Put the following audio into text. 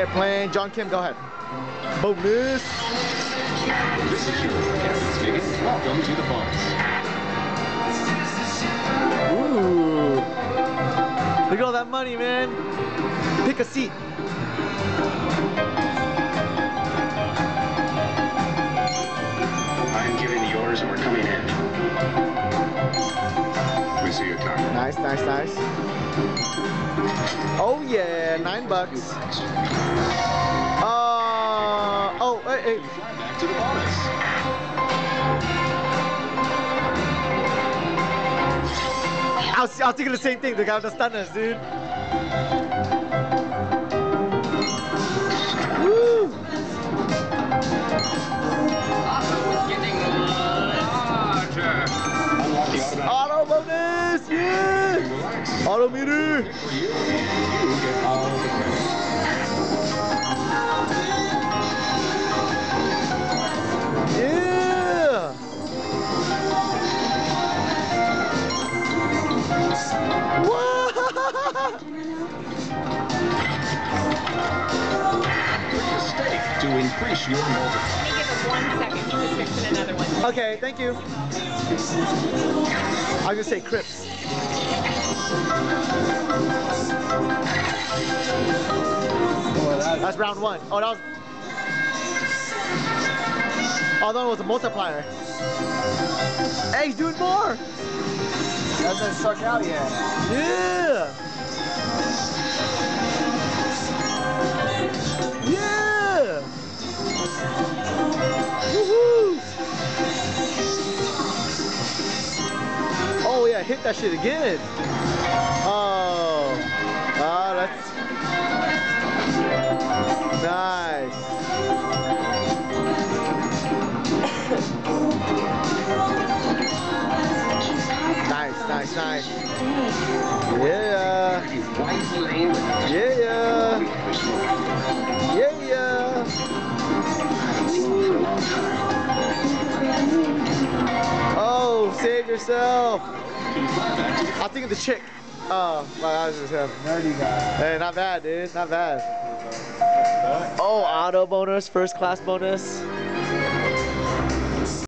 Airplane. John Kim, go ahead. Bonus. This is your Captain speaking. Welcome to the bonus. Ooh. Look at all that money, man. Pick a seat. I'm giving the orders and we're coming in. Let me see your time. Nice, nice, nice. Oh yeah, $9. Oh, hey. Fly back to the bonus. I was thinking the same thing. The guy with the stunners, dude. Woo! Getting larger. Unlock the automatic. Auto bonus, yeah! Relax. Auto meter. For you, you get all the credit. Yeah! What? Click the stake to increase your multiplier. Let me give it 1 second. He was fixing another one. Okay, thank you. I was gonna say Crips. That's round 1. Oh, that was. Oh, that was a multiplier. Hey, he's doing more. Hasn't struck out yet. Yeah. Yeah. Woohoo. Oh yeah, hit that shit again. Oh, that's nice. Nice. Yeah. Yeah. Oh, save yourself. I think of the chick. Oh, my eyes just have. Nerdy guy. Hey, not bad, dude. Not bad. Oh, auto bonus, first class bonus.